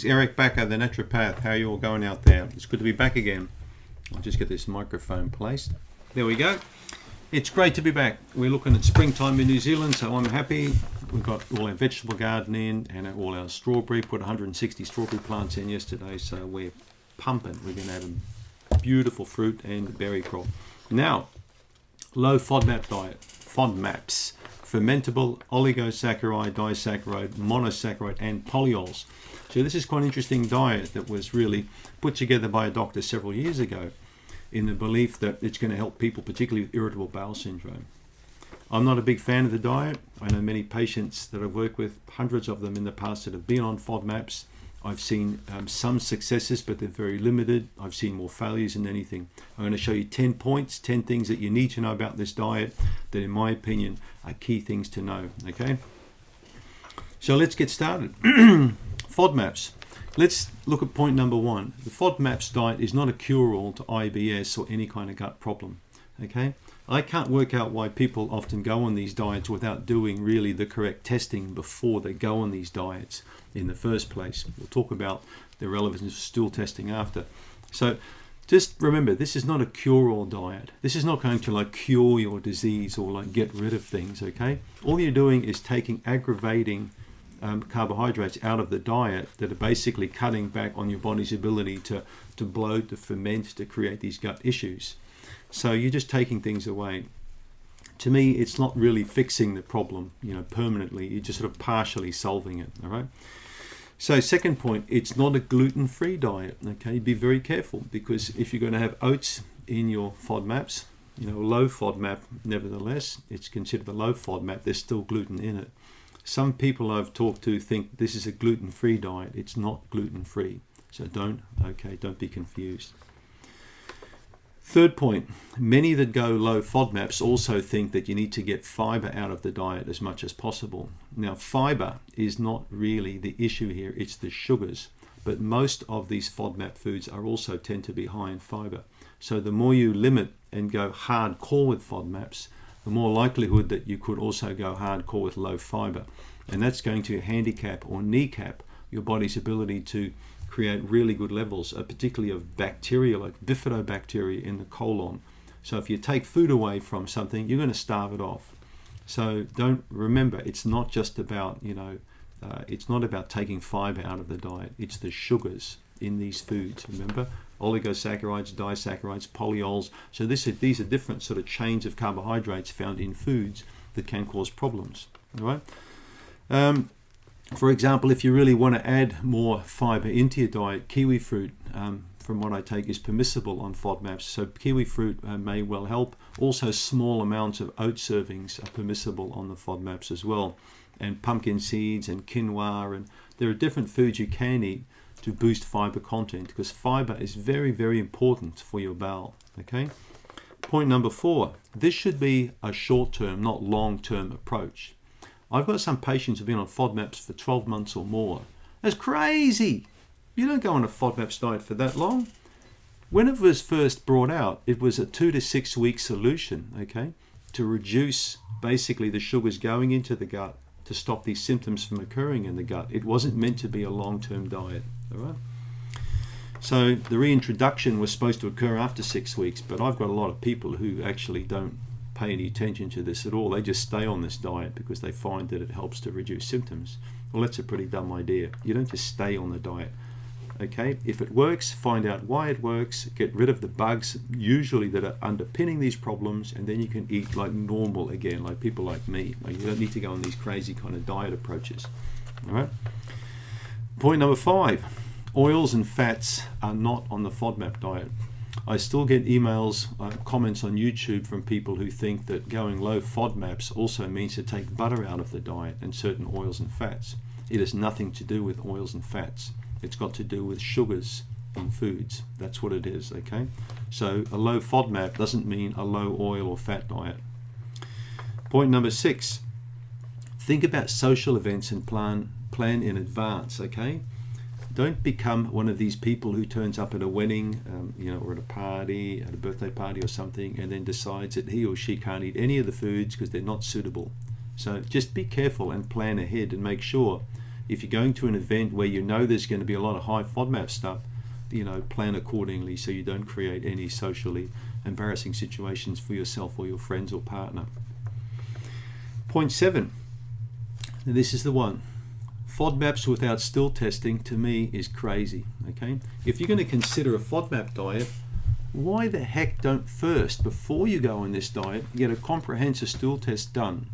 Eric Bakker, the naturopath. How are you all going out there? It's good to be back again. I'll just get this microphone placed. There we go. It's great to be back. We're looking at springtime in New Zealand, so I'm happy. We've got all our vegetable garden in and all our strawberry. Put 160 strawberry plants in yesterday, so we're pumping. We're going to have a beautiful fruit and berry crop. Now, low FODMAP diet, FODMAPs, fermentable, oligosaccharide, disaccharide, monosaccharide, and polyols. So this is quite an interesting diet that was really put together by a doctor several years ago in the belief that it's going to help people, particularly with irritable bowel syndrome. I'm not a big fan of the diet. I know many patients that I've worked with, hundreds of them in the past, that have been on FODMAPs. I've seen some successes, but they're very limited. I've seen more failures than anything. I'm going to show you 10 points, 10 things that you need to know about this diet that, in my opinion, are key things to know, okay? So let's get started. FODMAPs. Let's look at point number one. The FODMAPs diet is not a cure-all to IBS or any kind of gut problem, okay? I can't work out why people often go on these diets without doing really the correct testing before they go on these diets in the first place. We'll talk about the relevance of stool testing after. So just remember, this is not a cure-all diet. This is not going to like cure your disease or like get rid of things, okay? All you're doing is taking aggravating carbohydrates out of the diet that are basically cutting back on your body's ability to bloat, to ferment, to create these gut issues. So you're just taking things away. To me, it's not really fixing the problem, permanently. You're just sort of partially solving it, all right? So second point, it's not a gluten-free diet, okay? Be very careful, because if you're going to have oats in your FODMAPs, low FODMAP, nevertheless, it's considered a low FODMAP, there's still gluten in it. Some people I've talked to think this is a gluten-free diet. It's not gluten-free. So don't be confused. Third point, many that go low FODMAPs also think that you need to get fiber out of the diet as much as possible. Now, fiber is not really the issue here, it's the sugars. But most of these FODMAP foods also tend to be high in fiber. So the more you limit and go hardcore with FODMAPs, the more likelihood that you could also go hardcore with low fiber. And that's going to handicap or kneecap your body's ability to create really good levels, particularly of bacteria like bifidobacteria in the colon. So if you take food away from something, you're going to starve it off. So remember, it's not just about, it's not about taking fiber out of the diet. It's the sugars in these foods, remember? Oligosaccharides, disaccharides, polyols. So these are different sort of chains of carbohydrates found in foods that can cause problems, all right? For example, if you really want to add more fiber into your diet, kiwi fruit, from what I take, is permissible on FODMAPs. So kiwi fruit may well help. Also, small amounts of oat servings are permissible on the FODMAPs as well. And pumpkin seeds and quinoa, and there are different foods you can eat to boost fiber content, because fiber is very, very important for your bowel, okay? Point number 4, this should be a short-term, not long-term approach. I've got some patients who've been on FODMAPs for 12 months or more. That's crazy! You don't go on a FODMAPs diet for that long. When it was first brought out, it was a 2 to 6 week solution, okay, to reduce basically the sugars going into the gut to stop these symptoms from occurring in the gut. It wasn't meant to be a long-term diet, all right? So the reintroduction was supposed to occur after 6 weeks, but I've got a lot of people who actually don't pay any attention to this at all. They just stay on this diet because they find that it helps to reduce symptoms. Well, that's a pretty dumb idea. You don't just stay on the diet, okay? If it works, find out why it works, get rid of the bugs usually that are underpinning these problems, and then you can eat like normal again, like people like me. Like, you don't need to go on these crazy kind of diet approaches, all right? Point number 5, oils and fats are not on the FODMAP diet. I still get emails, comments on YouTube from people who think that going low FODMAPs also means to take butter out of the diet and certain oils and fats. It has nothing to do with oils and fats. It's got to do with sugars in foods. That's what it is, okay? So a low FODMAP doesn't mean a low oil or fat diet. Point number 6, think about social events and plan in advance, okay? Don't become one of these people who turns up at a wedding, or at a party, at a birthday party or something, and then decides that he or she can't eat any of the foods because they're not suitable. So just be careful and plan ahead and make sure if you're going to an event where you know there's going to be a lot of high FODMAP stuff, plan accordingly so you don't create any socially embarrassing situations for yourself or your friends or partner. Point 7, this is the one. FODMAPs without still testing, to me, is crazy. Okay, if you're going to consider a FODMAP diet, why the heck don't first, before you go on this diet, get a comprehensive stool test done?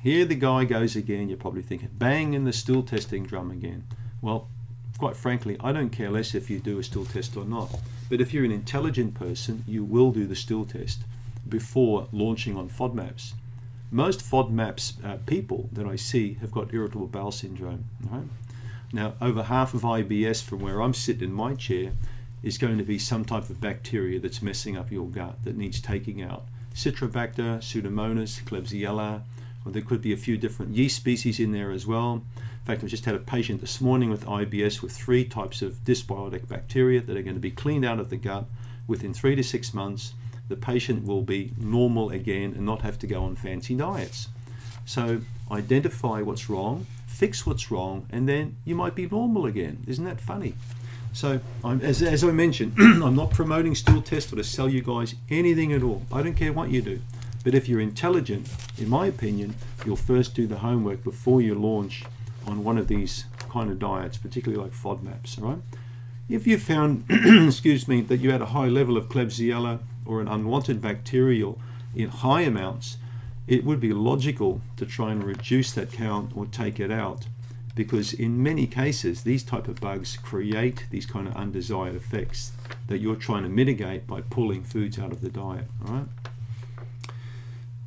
Here the guy goes again. You're probably thinking, bang in the stool testing drum again. Well, quite frankly, I don't care less if you do a stool test or not. But if you're an intelligent person, you will do the stool test before launching on FODMAPs. Most FODMAPs people that I see have got irritable bowel syndrome. Right? Now, over half of IBS from where I'm sitting in my chair is going to be some type of bacteria that's messing up your gut that needs taking out. Citrobacter, Pseudomonas, Klebsiella, or there could be a few different yeast species in there as well. In fact, I just had a patient this morning with IBS with 3 types of dysbiotic bacteria that are going to be cleaned out of the gut within 3 to 6 months. The patient will be normal again and not have to go on fancy diets. So identify what's wrong, fix what's wrong, and then you might be normal again. Isn't that funny? So as I mentioned, I'm not promoting stool tests or to sell you guys anything at all. I don't care what you do. But if you're intelligent, in my opinion, you'll first do the homework before you launch on one of these kind of diets, particularly like FODMAPs, right? If you found, excuse me, that you had a high level of Klebsiella or an unwanted bacterial in high amounts, it would be logical to try and reduce that count or take it out, because in many cases these type of bugs create these kind of undesired effects that you're trying to mitigate by pulling foods out of the diet. All right,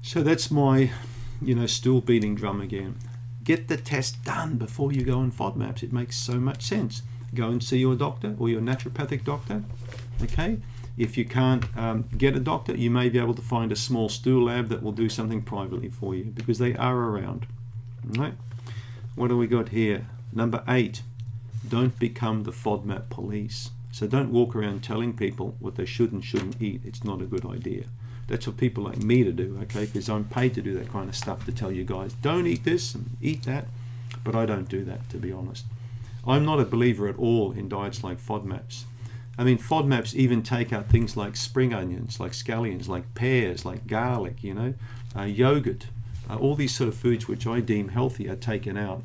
so that's my stool beating drum again. Get the test done before you go on FODMAPs. It makes so much sense. Go and see your doctor or your naturopathic doctor. Okay, if you can't get a doctor, you may be able to find a small stool lab that will do something privately for you, because they are around. All right, what do we got here? Number 8, don't become the FODMAP police. So don't walk around telling people what they should and shouldn't eat. It's not a good idea. That's what people like me to do, okay? Because I'm paid to do that kind of stuff, to tell you guys, don't eat this and eat that. But I don't do that, to be honest. I'm not a believer at all in diets like FODMAPs. I mean, FODMAPs even take out things like spring onions, like scallions, like pears, like garlic, yogurt. All these sort of foods which I deem healthy are taken out.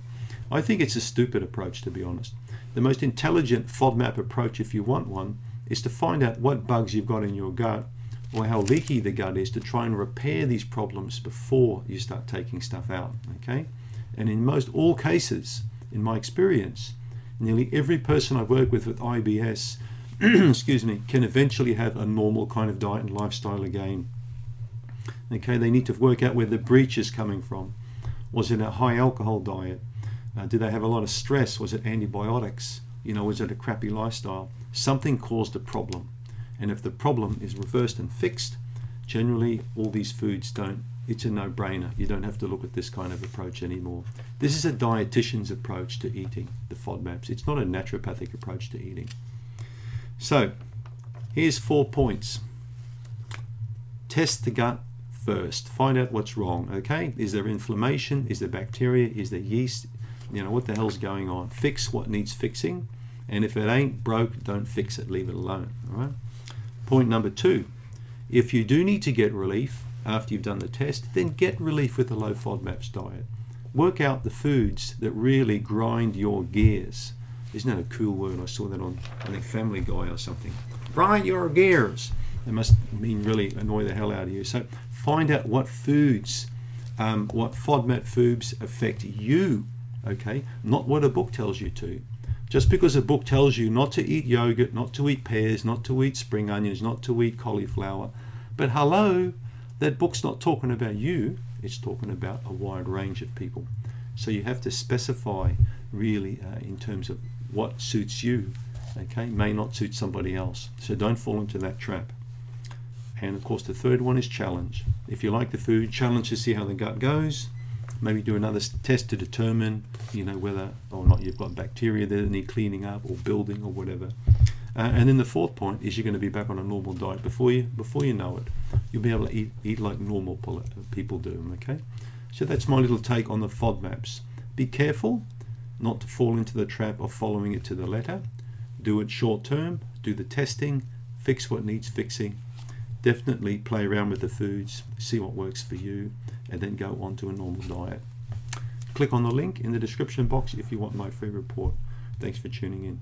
I think it's a stupid approach, to be honest. The most intelligent FODMAP approach, if you want one, is to find out what bugs you've got in your gut or how leaky the gut is, to try and repair these problems before you start taking stuff out, okay? And in most all cases, in my experience, nearly every person I've worked with IBS, excuse me, can eventually have a normal kind of diet and lifestyle again. Okay, they need to work out where the breach is coming from. Was it a high alcohol diet? Did they have a lot of stress? Was it antibiotics? Was it a crappy lifestyle? Something caused a problem. And if the problem is reversed and fixed, generally all these foods it's a no-brainer. You don't have to look at this kind of approach anymore. This is a dietitian's approach to eating, the FODMAPs. It's not a naturopathic approach to eating. So, here's 4 points. Test the gut first. Find out what's wrong, okay? Is there inflammation? Is there bacteria? Is there yeast? What the hell's going on? Fix what needs fixing. And if it ain't broke, don't fix it. Leave it alone, all right? Point number 2. If you do need to get relief after you've done the test, then get relief with the low FODMAPs diet. Work out the foods that really grind your gears. Isn't that a cool word? I saw that on, I think, Family Guy or something. Grind your gears. It must mean really annoy the hell out of you. So find out what foods, what FODMAP foods affect you, okay? Not what a book tells you to. Just because a book tells you not to eat yogurt, not to eat pears, not to eat spring onions, not to eat cauliflower, but hello, that book's not talking about you, it's talking about a wide range of people. So you have to specify really in terms of what suits you, okay, may not suit somebody else. So don't fall into that trap. And of course the third one is challenge. If you like the food, challenge to see how the gut goes. Maybe do another test to determine, whether or not you've got bacteria there that need cleaning up or building or whatever. And then the fourth point is you're going to be back on a normal diet before you know it. You'll be able to eat like normal people do. Okay, so that's my little take on the FODMAPs. Be careful. not to fall into the trap of following it to the letter. Do it short term, do the testing, fix what needs fixing. Definitely play around with the foods, see what works for you, and then go on to a normal diet. Click on the link in the description box if you want my free report. Thanks for tuning in.